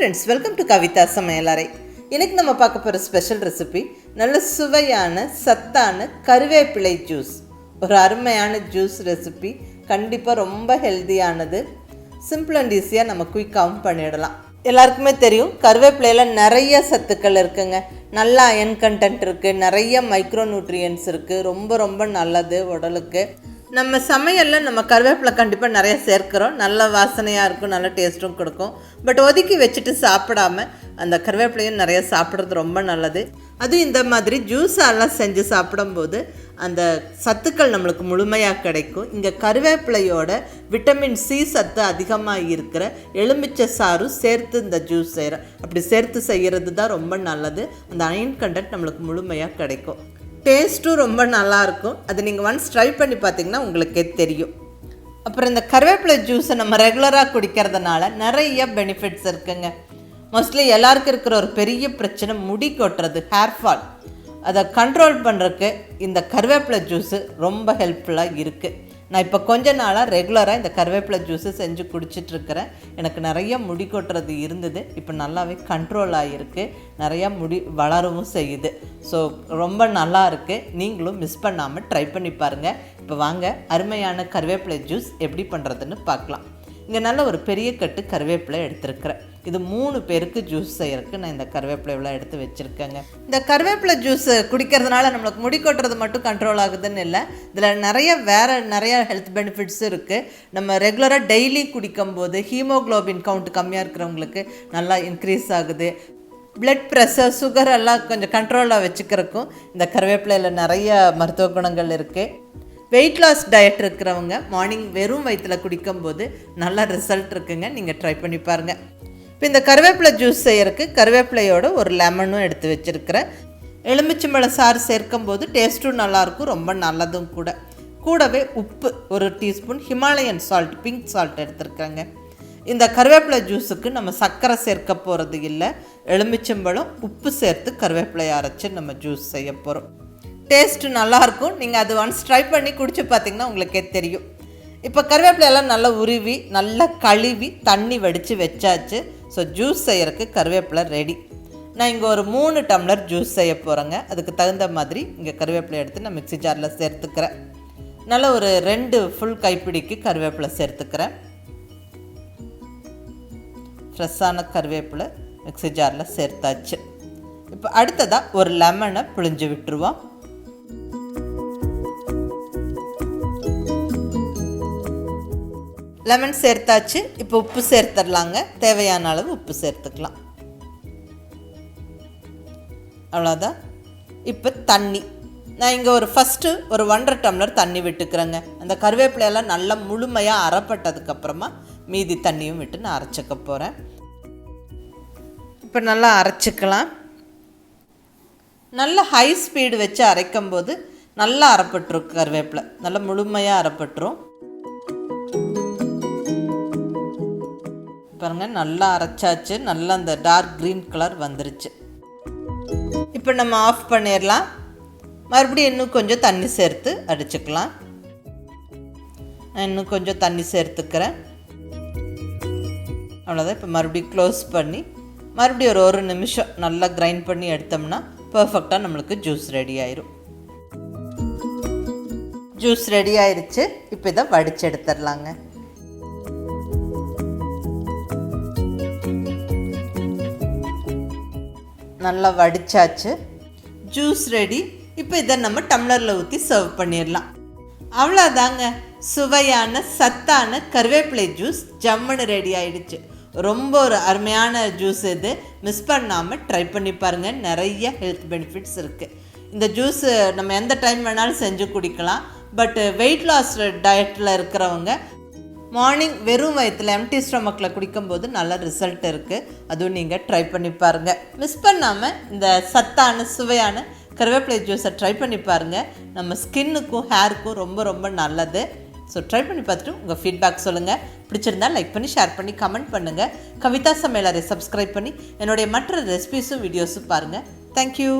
friends, welcome to kavithasamayalarai. இன்னைக்கு நம்ம பார்க்க போற ஸ்பெஷல் ரெசிபி நல்ல சுவையான சத்தான கருவேப்பிலை ஜூஸ். ஒரு அருமையான ஜூஸ் ரெசிபி, கண்டிப்பா ரொம்ப ஹெல்தியானது. சிம்பிள் அண்ட் ஈஸியா நம்ம குயிக்காவும் பண்ணிடலாம். எல்லாருக்குமே தெரியும் கருவேப்பிலையில நிறைய சத்துக்கள் இருக்குங்க. நல்ல அயன் கண்டென்ட் இருக்கு, நிறைய மைக்ரோ நியூட்ரியன்ட்ஸ் இருக்கு. ரொம்ப ரொம்ப நல்லது உடலுக்கு. நம்ம சமையலில் நம்ம கருவேப்பிலை கண்டிப்பாக நிறைய சேர்க்கிறோம். நல்ல வாசனையாக இருக்கும், நல்ல டேஸ்ட்டும் கொடுக்கும். பட் ஒதுக்கி வச்சுட்டு சாப்பிடாம அந்த கருவேப்பிலையும் நிறைய சாப்பிட்றது ரொம்ப நல்லது. அதுவும் இந்த மாதிரி ஜூஸெல்லாம் செஞ்சு சாப்பிடும்போது அந்த சத்துக்கள் நம்மளுக்கு முழுமையாக கிடைக்கும். இங்கே கருவேப்பிலையோட விட்டமின் சி சத்து அதிகமாக இருக்கிற எலுமிச்சை சாரும் சேர்த்து இந்த ஜூஸ் செய்கிறோம். அப்படி சேர்த்து செய்கிறது தான் ரொம்ப நல்லது. அந்த அயன் கண்டென்ட் நம்மளுக்கு முழுமையாக கிடைக்கும். டேஸ்ட்டும் ரொம்ப நல்லாயிருக்கும். அது நீங்கள் ஒன்ஸ் ட்ரை பண்ணி பார்த்தீங்கன்னா உங்களுக்கே தெரியும். அப்புறம் இந்த கருவேப்பிலை ஜூஸை நம்ம ரெகுலராக குடிக்கிறதுனால நிறைய பெனிஃபிட்ஸ் இருக்குங்க. மோஸ்ட்லி எல்லாருக்கும் இருக்கிற ஒரு பெரிய பிரச்சனை முடி கொட்டுறது, ஹேர் ஃபால். அதை கண்ட்ரோல் பண்ணுறதுக்கு இந்த கருவேப்பிலை ஜூஸு ரொம்ப ஹெல்ப்ஃபுல்லாக இருக்குது. நான் இப்போ கொஞ்ச நாளாக ரெகுலராக இந்த கருவேப்பிலை ஜூஸு செஞ்சு குடிச்சிட்ருக்கிறேன். எனக்கு நிறைய முடி கொட்டுறது இருந்தது, இப்போ நல்லாவே கண்ட்ரோல் ஆகிருக்கு. நிறையா முடி வளரவும் செய்யுது. ஸோ ரொம்ப நல்லா இருக்குது. நீங்களும் மிஸ் பண்ணாமல் ட்ரை பண்ணி பாருங்கள். இப்போ வாங்க அருமையான கருவேப்பிலை ஜூஸ் எப்படி பண்ணுறதுன்னு பார்க்கலாம். இங்கே நல்ல ஒரு பெரிய கட்டு கருவேப்பிலை எடுத்துருக்கிறேன். இது 3 பேருக்கு ஜூஸ் செய்யறதுக்கு நான் இந்த கருவேப்பிலையெல்லாம் எடுத்து வச்சுருக்கேங்க. இந்த கருவேப்பிலை ஜூஸ் குடிக்கிறதுனால நம்மளுக்கு முடி கொட்டுறது மட்டும் கண்ட்ரோல் ஆகுதுன்னு இல்லை, இதில் நிறைய ஹெல்த் பெனிஃபிட்ஸும் இருக்குது. நம்ம ரெகுலராக டெய்லி குடிக்கும்போது ஹீமோக்ளோபின் கவுண்ட் கம்மியாக இருக்கிறவங்களுக்கு நல்லா இன்க்ரீஸ் ஆகுது. பிளட் ப்ரெஷர், சுகர் எல்லாம் கொஞ்சம் கண்ட்ரோலாக வச்சுக்கிறதுக்கும் இந்த கருவேப்பிலையில் நிறைய மருத்துவ குணங்கள் இருக்குது. வெயிட் லாஸ் டயட் இருக்கிறவங்க மார்னிங் வெறும் வயிற்றில் குடிக்கும்போது நல்ல ரிசல்ட் இருக்குங்க. நீங்கள் ட்ரை பண்ணி பாருங்கள். இப்போ இந்த கருவேப்பிலை ஜூஸ் செய்யறதுக்கு கருவேப்பிலையோட ஒரு லெமனும் எடுத்து வச்சுருக்கிறேன். எலுமிச்சம்பழம் சாறு சேர்க்கும்போது டேஸ்ட்டும் நல்லாயிருக்கும், ரொம்ப நல்லதும் கூட. கூடவே உப்பு 1 teaspoon, Himalayan salt, pink salt எடுத்துருக்கேங்க. இந்த கருவேப்பிலை ஜூஸுக்கு நம்ம சர்க்கரை சேர்க்க போகிறது இல்லை, எலுமிச்சம்பழம் உப்பு சேர்த்து கருவேப்பிலையை அரைச்சி நம்ம ஜூஸ் செய்ய போகிறோம். டேஸ்ட்டு நல்லாயிருக்கும். நீங்கள் அது ஒன்ஸ் ட்ரை பண்ணி குடிச்சு பார்த்தீங்கன்னா உங்களுக்கே தெரியும். இப்போ கருவேப்பிலையெல்லாம் நல்லா உருவி நல்லா கழுவி தண்ணி வடித்து வச்சாச்சு. ஸோ ஜூஸ் செய்யறதுக்கு கருவேப்பிலை ரெடி. நான் இங்கே ஒரு 3 டம்ளர் ஜூஸ் செய்ய போகிறேங்க. அதுக்கு தகுந்த மாதிரி இங்கே கருவேப்பிலை எடுத்து நான் மிக்ஸி ஜாரில் சேர்த்துக்கிறேன். நல்லா ஒரு 2 ஃபுல் கைப்பிடிக்கு கருவேப்பிலை சேர்த்துக்கிறேன். ஃப்ரெஷ்ஷான கருவேப்பிலை மிக்ஸி ஜாரில் சேர்த்தாச்சு. இப்போ அடுத்ததாக ஒரு லெமனை பிழிஞ்சு விட்டுருவோம். லெமன் சேர்த்தாச்சு. இப்போ உப்பு சேர்த்துடலாங்க. தேவையான அளவு உப்பு சேர்த்துக்கலாம். அவ்வளோதான். இப்போ தண்ணி நான் இங்கே ஃபஸ்ட்டு ஒரு 1.5 டம்ளர் தண்ணி விட்டுக்கிறேங்க. அந்த கருவேப்பிலையெல்லாம் நல்லா முழுமையாக அரைப்பட்டதுக்கப்புறமா மீதி தண்ணியும் விட்டு நான் அரைச்சிக்க போகிறேன். இப்போ நல்லா அரைச்சிக்கலாம். நல்லா ஹை ஸ்பீடு வச்சு அரைக்கும்போது நல்லா அரைப்பட்டுரும். கருவேப்பிலை நல்லா முழுமையாக அரைப்பட்டுரும். பாருங்க, நல்லா அரைச்சாச்சு. நல்லா அந்த டார்க் க்ரீன் கலர் வந்துருச்சு. இப்போ நம்ம ஆஃப் பண்ணிடலாம். மறுபடியும் இன்னும் கொஞ்சம் தண்ணி சேர்த்து அடிச்சுக்கலாம். நான் இன்னும் கொஞ்சம் தண்ணி சேர்த்துக்கிறேன். அவ்வளோதான். இப்போ மறுபடியும் க்ளோஸ் பண்ணி மறுபடியும் ஒரு 1 நிமிஷம் நல்லா கிரைண்ட் பண்ணி எடுத்தோம்னா பர்ஃபெக்டாக நம்மளுக்கு ஜூஸ் ரெடி ஆயிரும். ஜூஸ் ரெடி ஆயிடுச்சு. இப்போ இதை வடித்து எடுத்துடலாங்க. நல்லா வடிச்சாச்சு. Juice ready. இப்போ இதை நம்ம டம்ளரில் ஊற்றி சர்வ் பண்ணிடலாம். அவ்வளோதாங்க, சுவையான சத்தான கருவேப்பிலை ஜூஸ் ஜம்முன்னு ரெடி ஆகிடுச்சு. ரொம்ப ஒரு அருமையான ஜூஸ் இது. மிஸ் பண்ணாமல் ட்ரை பண்ணி பாருங்கள். நிறைய ஹெல்த் பெனிஃபிட்ஸ் இருக்குது. இந்த ஜூஸு நம்ம எந்த டைம் வேணாலும் செஞ்சு குடிக்கலாம். பட் வெயிட் லாஸ் டயட்டில் இருக்கிறவங்க மார்னிங் வெறும் வயிற்றில் எம்டி ஸ்டொமக்கில் குடிக்கும்போது நல்ல ரிசல்ட் இருக்குது. அதுவும் நீங்கள் ட்ரை பண்ணி பாருங்கள். மிஸ் பண்ணாமல் இந்த சத்தான சுவையான கருவேப்பிலை ஜூஸை ட்ரை பண்ணி பாருங்கள். நம்ம ஸ்கின்னுக்கும் ஹேருக்கும் ரொம்ப ரொம்ப நல்லது. ஸோ ட்ரை பண்ணி பார்த்துட்டு உங்கள் ஃபீட்பேக் சொல்லுங்கள். பிடிச்சிருந்தா லைக் பண்ணி, ஷேர் பண்ணி, கமெண்ட் பண்ணுங்கள். கவிதா சமையலறை சப்ஸ்கிரைப் பண்ணி என்னுடைய மற்ற ரெசிபீஸும் வீடியோஸும் பாருங்கள். தேங்க்யூ.